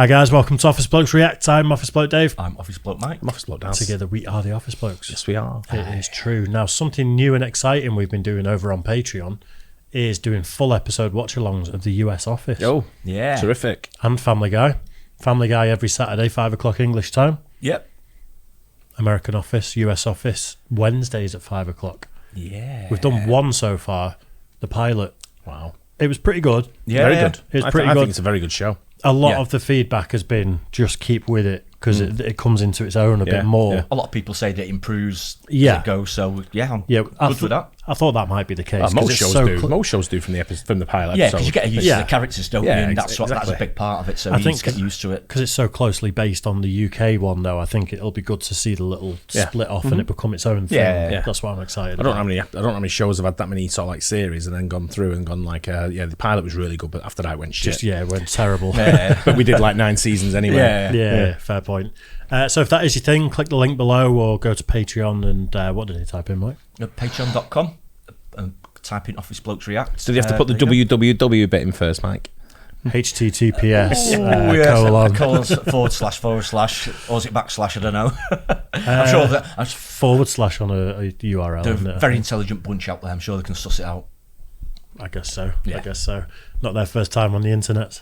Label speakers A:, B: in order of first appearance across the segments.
A: Hi guys, welcome to Office Blokes React. I'm Office Bloke Dave.
B: I'm Office Bloke Mike.
C: I'm Office Bloke Dan.
A: Together we are the Office Blokes.
C: Yes, we are.
A: It is true. Now, something new and exciting we've been doing over on Patreon is doing full episode watch-alongs of the US Office.
C: Oh,
B: Yeah.
C: terrific.
A: And Family Guy. Family Guy every Saturday, 5 o'clock English time.
B: Yep.
A: American Office, US Office, Wednesdays at 5 o'clock.
B: Yeah.
A: We've done one so far, the pilot.
C: Wow.
A: It was pretty good.
B: Yeah.
C: Very good.
A: It's
C: I
A: pretty
C: think
A: good.
C: it's a very good show.
A: A lot
B: Yeah.
A: of the feedback has been just keep with it because it comes into its own a bit more.
C: yeah.
B: A lot of people say that it improves
A: Yeah.
B: as it goes, so yeah, I'm
A: Yeah,
B: good with that.
A: I thought that might be the case. 'cause
C: Most
A: it's
C: shows
A: so
C: do.
A: cl-
C: Most shows do from the pilot
B: Yeah,
C: episode.
B: because you get used
A: Yeah.
B: to the characters, don't
C: Yeah,
B: you? And that's a
C: exactly.
B: big part of it, so
A: I
B: you
A: think
B: just get used to it.
A: because it's so closely based on the UK one, though. I think it'll be good to see the little
C: Yeah.
A: split off and it become its own thing.
B: Yeah.
A: That's what I'm excited
C: I don't
A: about.
C: know how many shows have had that many sort of like series and then gone through and gone like, the pilot was really good, but after that it went shit.
A: Just it went terrible.
B: Yeah.
C: But we did like 9 seasons anyway.
B: Yeah.
A: Yeah, fair point. So if that is your thing, click the link below or go to Patreon and what did he type in, Mike?
B: Patreon.com and type in Office Blokes React.
C: So do you have to put the
B: there you go.
C: www bit in first, Mike?
A: HTTPS
B: Oh, yes,
A: colon
B: colon // or is it backslash? I don't know. I'm sure that
A: / on a URL.
B: they're
A: isn't
B: a
A: it?
B: very intelligent bunch out there. I'm sure they can suss it out.
A: I guess so.
B: Yeah.
A: I guess so. Not their first time on the internet.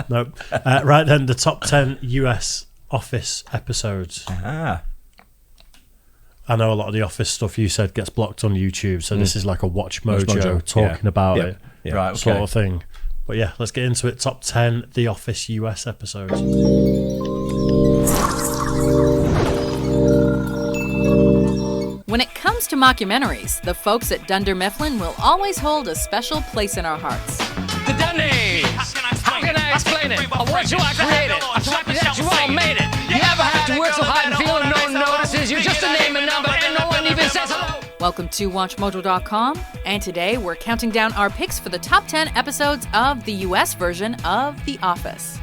A: Nope. Right then, the top 10 US Office episodes.
B: Ah.
A: I know a lot of the Office stuff you said gets blocked on YouTube, so this is like a Watch Mojo,
C: Mojo,
A: talking
C: yeah.
A: about
C: Yeah.
A: it
C: Yeah.
B: Right, okay.
A: sort of thing. But yeah, let's get into it. Top 10 The Office US episodes.
D: When it comes to mockumentaries, the folks at Dunder Mifflin will always hold a special place in our hearts.
E: The Dundies! How can I explain it? A word you I created, a copy that you all made it. You ever have to work so hard and feel no one notices? You're just a name and number and no one even says hello.
D: Welcome to WatchMojo.com, and today we're counting down our picks for the top 10 episodes of the US version of The Office.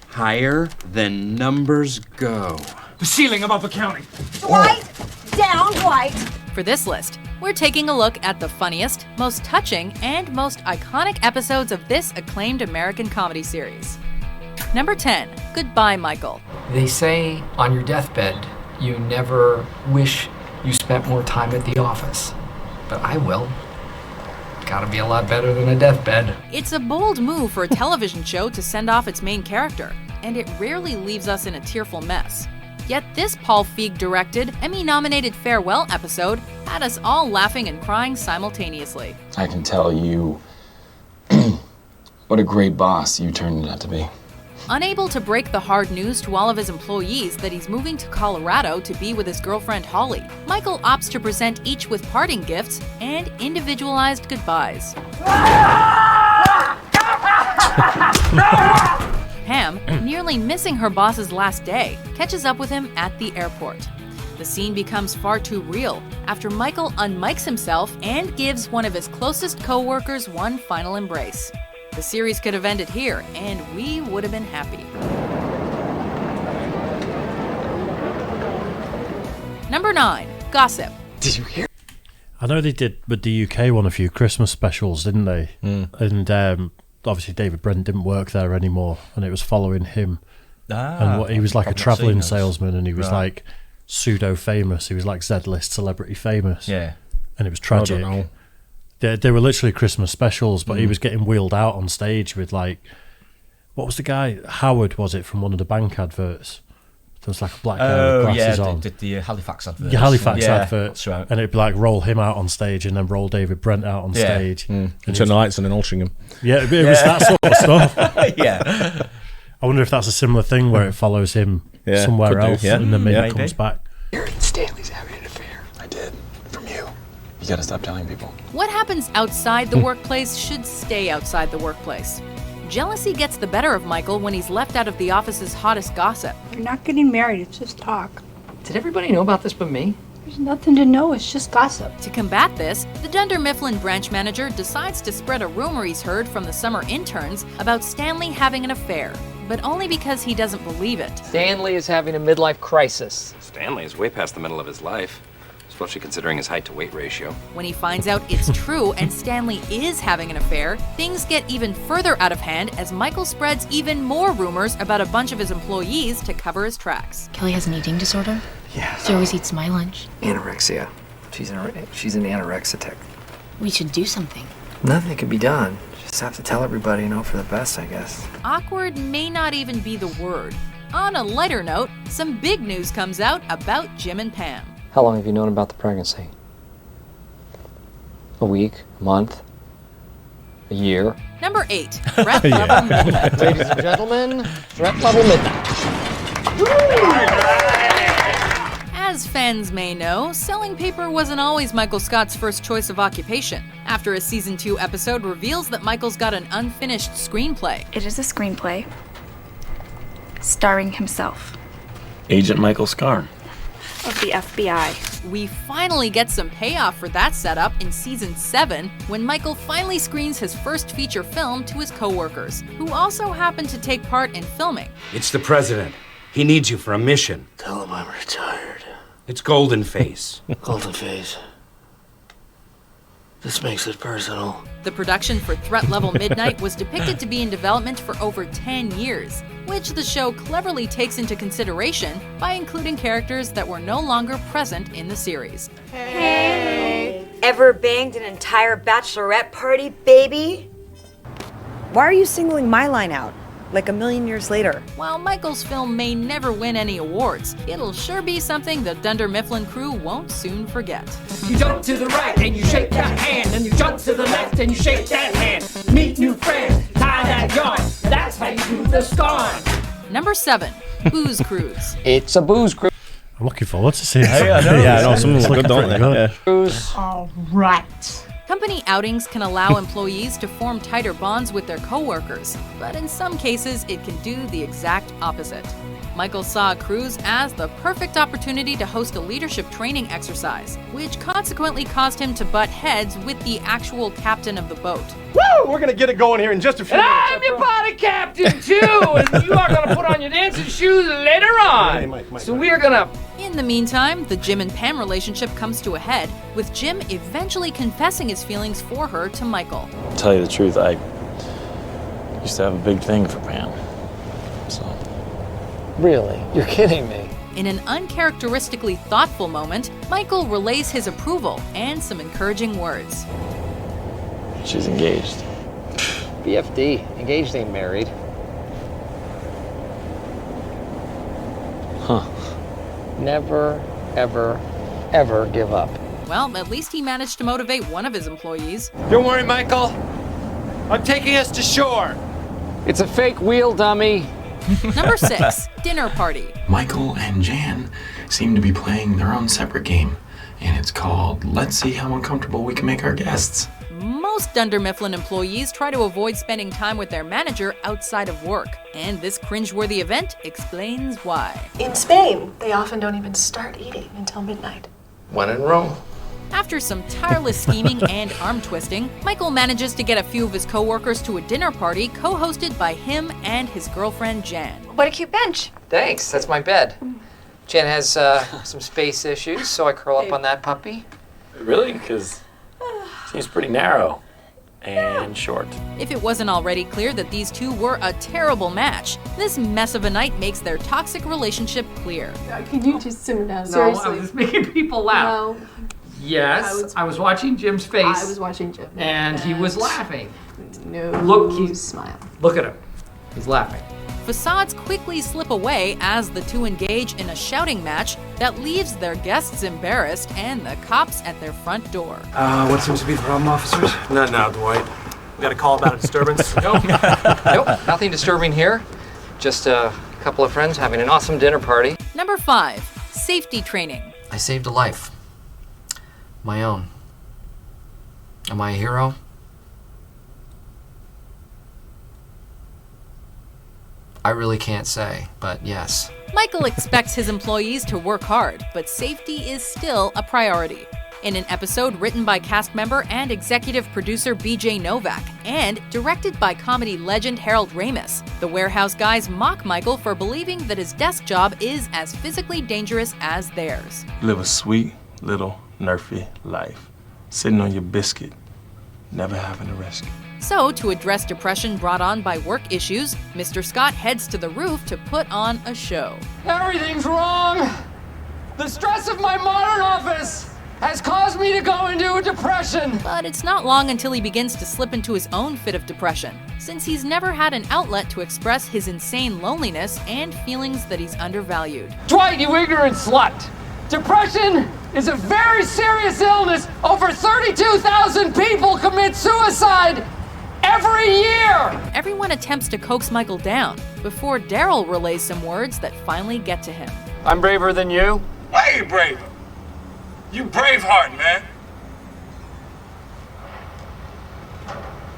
F: Higher than numbers go.
E: The ceiling above the county.
G: Dwight, down, Dwight.
D: For this list, we're taking a look at the funniest, most touching, and most iconic episodes of this acclaimed American comedy series. Number 10, Goodbye, Michael.
H: They say on your deathbed, you never wish you spent more time at the office. But I will. Gotta be a lot better than a deathbed.
D: It's a bold move for a television show to send off its main character, and it rarely leaves us in a tearful mess. Yet this Paul Feig-directed, Emmy-nominated farewell episode had us all laughing and crying simultaneously.
I: I can tell you what a great boss you turned out to be.
D: Unable to break the hard news to all of his employees that he's moving to Colorado to be with his girlfriend Holly, Michael opts to present each with parting gifts and individualized goodbyes. Pam, nearly missing her boss's last day, catches up with him at the airport. The scene becomes far too real after Michael unmics himself and gives one of his closest co-workers one final embrace. The series could have ended here, and we would have been happy. Number 9, Gossip.
I: Did you hear?
A: I know they did with the UK one a few Christmas specials, didn't they? And obviously David Brent didn't work there anymore, and it was following him. And he was like a
B: I've not
A: travelling
B: seen those.
A: salesman, and he was like pseudo-famous. He was like Z-list celebrity famous.
B: Yeah.
A: And it was
C: I
A: tragic.
C: don't know.
A: They were literally Christmas specials, but he was getting wheeled out on stage with like, what was the guy? Howard, was it, from one of the bank adverts? There was like a black guy with glasses on.
B: the Halifax advert.
A: The Halifax
B: yeah,
A: advert.
B: That's right.
A: And it'd be like roll him out on stage and then roll David Brent out on
B: Yeah.
A: stage.
C: And turn the lights on in Altrincham.
A: Yeah, it was that sort of stuff.
B: Yeah.
A: I wonder if that's a similar thing where it follows him
C: Yeah,
A: somewhere
C: could do,
A: else
C: yeah.
A: and then maybe
B: Yeah,
A: it comes
B: maybe.
A: back.
I: Stanley's having an affair. I did. From you. You gotta stop telling people.
D: What happens outside the workplace should stay outside the workplace. Jealousy gets the better of Michael when he's left out of the office's hottest gossip.
G: You're not getting married, it's just talk.
H: Did everybody know about this but me?
G: There's nothing to know, it's just gossip.
D: To combat this, the Dunder Mifflin branch manager decides to spread a rumor he's heard from the summer interns about Stanley having an affair, but only because he doesn't believe it.
H: Stanley is having a midlife crisis.
J: Stanley is way past the middle of his life.
F: especially considering his height to weight ratio.
D: When he finds out it's true and Stanley is having an affair, things get even further out of hand as Michael spreads even more rumors about a bunch of his employees to cover his tracks.
J: Kelly has an eating disorder?
K: Yeah.
J: She always eats my lunch.
K: Anorexia. She's an anorexitic.
J: We should do something.
K: Nothing can be done. Just have to tell everybody and hope for the best, I guess.
D: Awkward may not even be the word. On a lighter note, some big news comes out about Jim and Pam.
L: How long have you known about the pregnancy? A week? A month? A year?
D: Number 8, Threat Level Midnight.
L: Ladies and gentlemen, Threat Level Midnight.
D: As fans may know, selling paper wasn't always Michael Scott's first choice of occupation. After a season 2 episode reveals that Michael's got an unfinished screenplay.
M: It is a screenplay starring himself.
N: Agent Michael Scarn.
M: Of the FBI.
D: We finally get some payoff for that setup in season 7 when Michael finally screens his first feature film to his co-workers, who also happen to take part in filming.
O: It's the president. He needs you for a mission.
P: Tell him I'm retired.
O: It's Golden Face.
P: Golden Face. This makes it personal.
D: The production for Threat Level Midnight was depicted to be in development for over 10 years, which the show cleverly takes into consideration by including characters that were no longer present in the series.
Q: Hey! Ever banged an entire bachelorette party, baby? Why are you singling my line out? Like a million years later.
D: While Michael's film may never win any awards, it'll sure be something the Dunder Mifflin crew won't soon forget.
E: You jump to the right and you shake that hand, and you jump to the left and you shake that hand. Meet new friends, tie that yarn. That's how you do the scarn.
D: Number 7, Booze Cruise.
L: It's a booze cruise.
A: I'm looking forward to seeing
C: Hey, I know. Yeah, I know. Some of them look good, don't they? Yeah.
L: Cruise.
G: All right.
D: Company outings can allow employees to form tighter bonds with their coworkers, but in some cases it can do the exact opposite. Michael saw a cruise as the perfect opportunity to host a leadership training exercise, which consequently caused him to butt heads with the actual captain of the boat.
R: Woo! We're gonna get it going here in just a few
E: And
R: minutes.
E: I'm your body captain too, and you are gonna put on your dancing shoes later on.
R: Hey, Mike,
E: so we are gonna.
D: In the meantime, the Jim and Pam relationship comes to a head, with Jim eventually confessing his feelings for her to Michael.
N: To tell you the truth, I used to have a big thing for Pam. So.
L: Really? You're kidding me.
D: In an uncharacteristically thoughtful moment, Michael relays his approval and some encouraging words.
N: She's engaged.
L: BFD. Engaged ain't married.
N: Huh.
L: Never, ever, ever give up.
D: Well, at least he managed to motivate one of his employees.
R: Don't worry, Michael. I'm taking us to shore.
L: It's a fake wheel, dummy.
D: Number 6, Dinner Party.
I: Michael and Jan seem to be playing their own separate game, and it's called Let's See How Uncomfortable We Can Make Our Guests.
D: Most Dunder Mifflin employees try to avoid spending time with their manager outside of work, and this cringeworthy event explains why.
S: In Spain, they often don't even start eating until midnight.
L: When in Rome.
D: After some tireless scheming and arm twisting, Michael manages to get a few of his co-workers to a dinner party co-hosted by him and his girlfriend Jan.
Q: What a cute bench.
H: Thanks, that's my bed. Jen has some space issues, so I curl up on that puppy.
N: Really? Because seems pretty narrow and short.
D: If it wasn't already clear that these two were a terrible match, this mess of a night makes their toxic relationship clear.
S: Could you just simmer down?
H: No,
S: Seriously.
H: I was making people laugh.
S: No.
H: Yes, I was watching Jim's face.
S: I was watching Jim.
H: And he was laughing.
S: No.
H: Look, he's
S: smile.
H: Look at him. He's laughing.
D: Facades quickly slip away as the two engage in a shouting match that leaves their guests embarrassed and the cops at their front door.
R: What seems to be the problem, officers? Not now, Dwight. We got a call about a disturbance.
H: Nope, nothing disturbing here. Just a couple of friends having an awesome dinner party.
D: Number 5, safety training.
H: I saved a life. My own. Am I a hero? I really can't say, but yes.
D: Michael expects his employees to work hard, but safety is still a priority. In an episode written by cast member and executive producer BJ Novak and directed by comedy legend Harold Ramis, the warehouse guys mock Michael for believing that his desk job is as physically dangerous as theirs.
I: You live a sweet, little nerfy life. Sitting on your biscuit, never having a risk.
D: So, to address depression brought on by work issues, Mr. Scott heads to the roof to put on a show.
E: Everything's wrong. The stress of my modern office has caused me to go into a depression.
D: But it's not long until he begins to slip into his own fit of depression, since he's never had an outlet to express his insane loneliness and feelings that he's undervalued.
E: Dwight, you ignorant slut! Depression is a very serious illness. Over 32,000 people commit suicide every year!
D: Everyone attempts to coax Michael down before Daryl relays some words that finally get to him.
L: I'm braver than you.
I: Why are you brave? You Braveheart, man.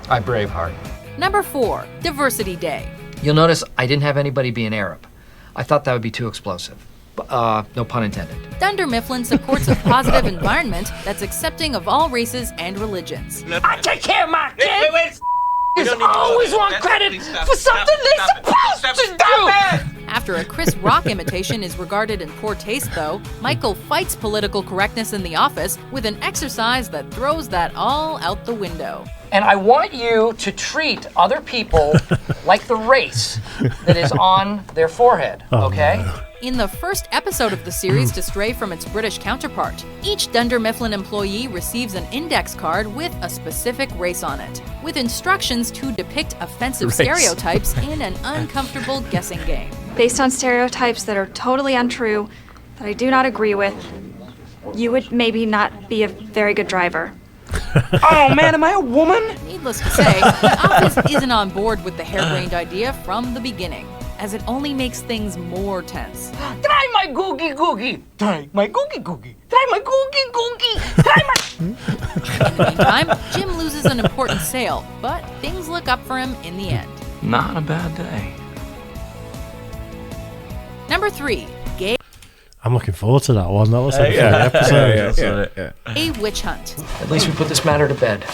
H: I Braveheart.
D: Number 4, Diversity Day.
H: You'll notice I didn't have anybody being Arab. I thought that would be too explosive. No pun intended.
D: Dunder Mifflin supports a positive environment that's accepting of all races and religions.
E: I take care of my kids! Always want credit for something they're supposed to do!
D: After a Chris Rock imitation is regarded in poor taste, though, Michael fights political correctness in the office with an exercise that throws that all out the window.
H: And I want you to treat other people like the race that is on their forehead, okay?
A: No.
D: In the first episode of the series to stray from its British counterpart, each Dunder Mifflin employee receives an index card with a specific race on it, with instructions to depict offensive stereotypes in an uncomfortable guessing game.
M: Based on stereotypes that are totally untrue, that I do not agree with, you would maybe not be a very good driver.
R: Oh man, am I a woman?
D: Needless to say, the office isn't on board with the harebrained idea from the beginning, as it only makes things more tense.
E: Try my googie. Try my googie. Try my googie. Try my...
D: In the meantime, Jim loses an important sale, but things look up for him in the end.
I: Not a bad day.
D: Number 3, gay.
A: I'm looking forward to that one. That looks like a funny episode.
C: Yeah.
D: A witch hunt.
H: At least we put this matter to bed.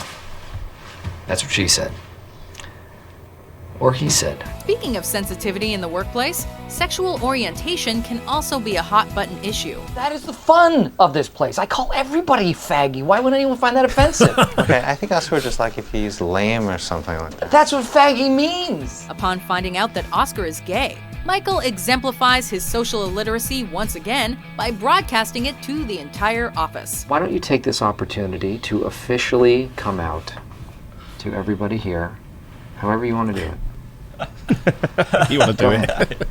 H: That's what she said. Or he said.
D: Speaking of sensitivity in the workplace, sexual orientation can also be a hot-button issue.
H: That is the fun of this place. I call everybody faggy. Why would anyone find that offensive?
K: Okay, I think Oscar would just like if he's lame or something like that.
H: That's what faggy means.
D: Upon finding out that Oscar is gay, Michael exemplifies his social illiteracy once again by broadcasting it to the entire office.
H: Why don't you take this opportunity to officially come out to everybody here, however you want to do it.
C: You want to do it?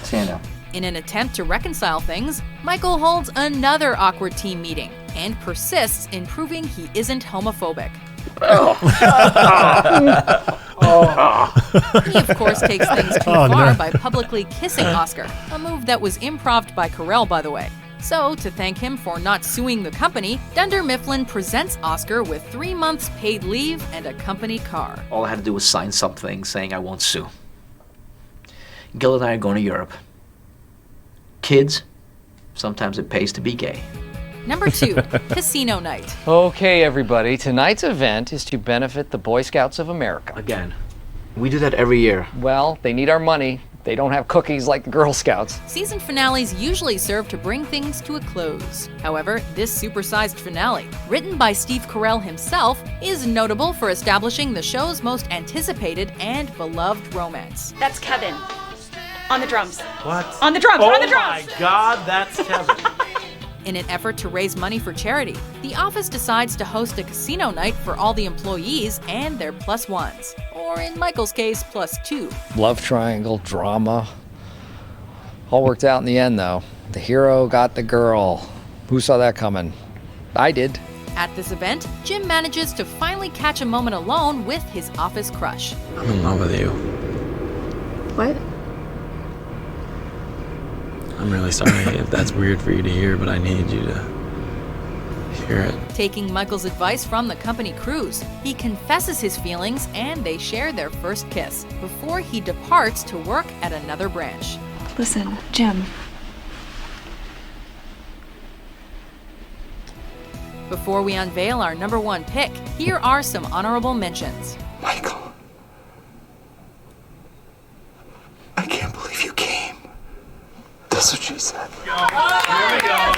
H: Stand up.
D: In an attempt to reconcile things, Michael holds another awkward team meeting and persists in proving he isn't homophobic. He, of course, takes things too far by publicly kissing Oscar, a move that was improv'd by Carell, by the way. So, to thank him for not suing the company, Dunder Mifflin presents Oscar with 3 months paid leave and a company car.
H: All I had to do was sign something saying I won't sue. Gil and I are going to Europe. Kids, sometimes it pays to be gay.
D: Number 2, Casino Night.
L: Okay, everybody, tonight's event is to benefit the Boy Scouts of America.
H: Again, we do that every year.
L: Well, they need our money. They don't have cookies like the Girl Scouts.
D: Season finales usually serve to bring things to a close. However, this supersized finale, written by Steve Carell himself, is notable for establishing the show's most anticipated and beloved romance.
M: That's Kevin. On the drums.
R: What?
M: On the drums.
R: Oh
M: On the drums.
R: my God, that's Kevin.
D: In an effort to raise money for charity, the office decides to host a casino night for all the employees and their plus ones, or in Michael's case, plus 2.
L: Love triangle, drama. All worked out in the end, though. The hero got the girl. Who saw that coming? I did.
D: At this event, Jim manages to finally catch a moment alone with his office crush.
I: I'm in love with you.
M: What?
I: I'm really sorry if that's weird for you to hear, but I need you to hear it.
D: Taking Michael's advice from the company cruise, he confesses his feelings and they share their first kiss before he departs to work at another branch.
M: Listen, Jim.
D: Before we unveil our number 1 pick, here are some honorable mentions.
I: Michael. I can't believe you came. That's what she said.
E: Here we go.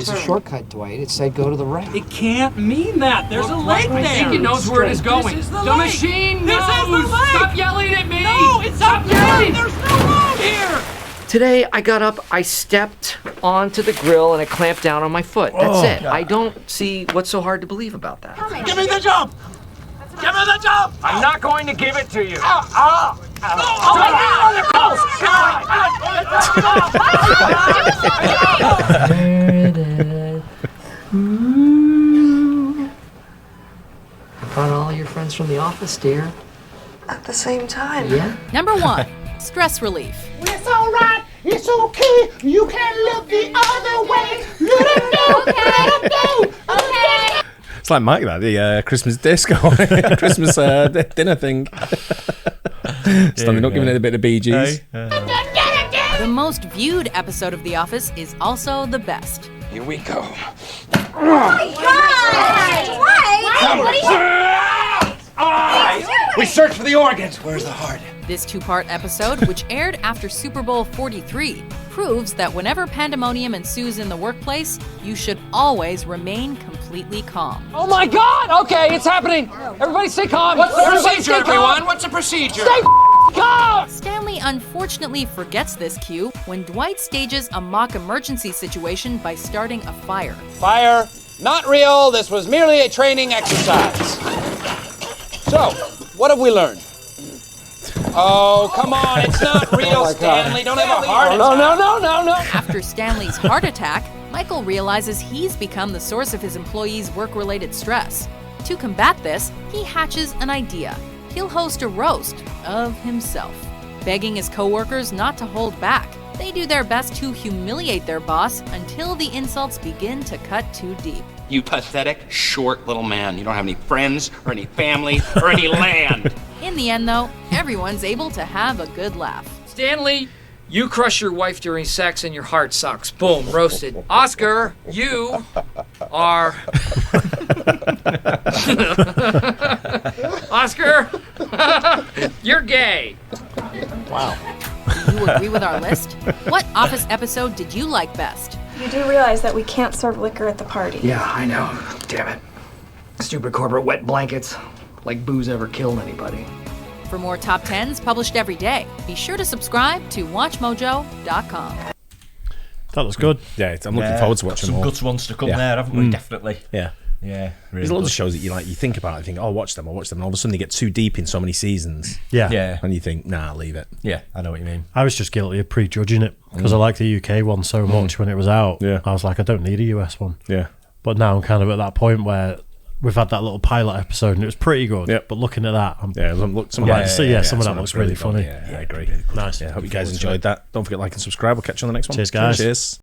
H: obvious a shortcut, Dwight. It said go to the right.
E: It can't mean that. There's a lake there.
H: I think it knows where it is going.
E: This is
H: the
E: lake.
H: machine
E: This
H: knows.
E: is the lake.
H: Stop yelling at me.
E: No, it's
H: Stop
E: up there.
H: yelling.
E: There's no road here.
H: Today, I got up, I stepped onto the grill, and I clamped down on my foot. That's it. I don't see what's so hard to believe about that.
E: Give me the jump. Give me the jump.
H: I'm not going to give it to you. I brought all your friends from the office, dear.
S: At the same time.
H: Yeah?
D: Number 1, stress relief.
E: It's all right. It's okay. You can look the other way. Let it go. Let it go. Okay.
C: It's like Mike, that the Christmas disco, Christmas dinner thing. Standing up, giving it a bit of Bee Gees.
D: The most viewed episode of The Office is also the best.
F: Here we go. We search for the organs. Where's the heart?
D: This 2-part episode, which aired after Super Bowl 43, proves that whenever pandemonium ensues in the workplace, you should always remain completely calm.
H: Oh my God! Okay, it's happening. Everybody stay calm.
E: What's the
H: Everybody
E: procedure,
H: stay calm.
E: everyone? What's the procedure?
H: Stay calm!
D: Stanley unfortunately forgets this cue when Dwight stages a mock emergency situation by starting a fire.
E: Fire. Not real. This was merely a training exercise. So, what have we learned? Oh, come on. It's not real, Stanley. Don't have a heart attack.
H: No.
D: After Stanley's heart attack, Michael realizes he's become the source of his employees' work-related stress. To combat this, he hatches an idea. He'll host a roast of himself, begging his coworkers not to hold back. They do their best to humiliate their boss until the insults begin to cut too deep.
O: You pathetic, short little man. You don't have any friends or any family or any land.
D: In the end, though, everyone's able to have a good laugh.
H: Stanley, you crush your wife during sex and your heart sucks. Boom, roasted. Oscar, you are... Oscar, you're gay.
D: Wow. Do you agree with our list? What Office episode did you like best?
M: You do realize that we can't serve liquor at the party.
H: Yeah, I know. Damn it. Stupid corporate wet blankets. Like booze ever killed anybody.
D: For more top 10s published every day, be sure to subscribe to WatchMojo.com.
A: That was good.
C: Yeah, I'm looking forward to watching
B: some
C: more.
B: good ones to come there, haven't we? Definitely.
C: Yeah.
B: Yeah. Really
C: There's loads
B: good.
C: of shows that you think about and think, oh, I'll watch them, and all of a sudden they get too deep in so many seasons.
A: Yeah.
C: And you think, nah, leave it.
B: Yeah, I know what you mean.
A: I was just guilty of prejudging it because I liked the UK one so much when it was out.
C: Yeah.
A: I was like, I don't need a US one.
C: Yeah.
A: But now I'm kind of at that point where we've had that little pilot episode and it was pretty good.
C: Yep.
A: But looking at that,
C: some of that
A: looks really funny.
C: Yeah, I agree.
A: Nice.
C: Yeah, hope you guys enjoyed that. Don't forget to like and subscribe. We'll catch you on the next one.
A: Cheers, guys.
C: Cheers.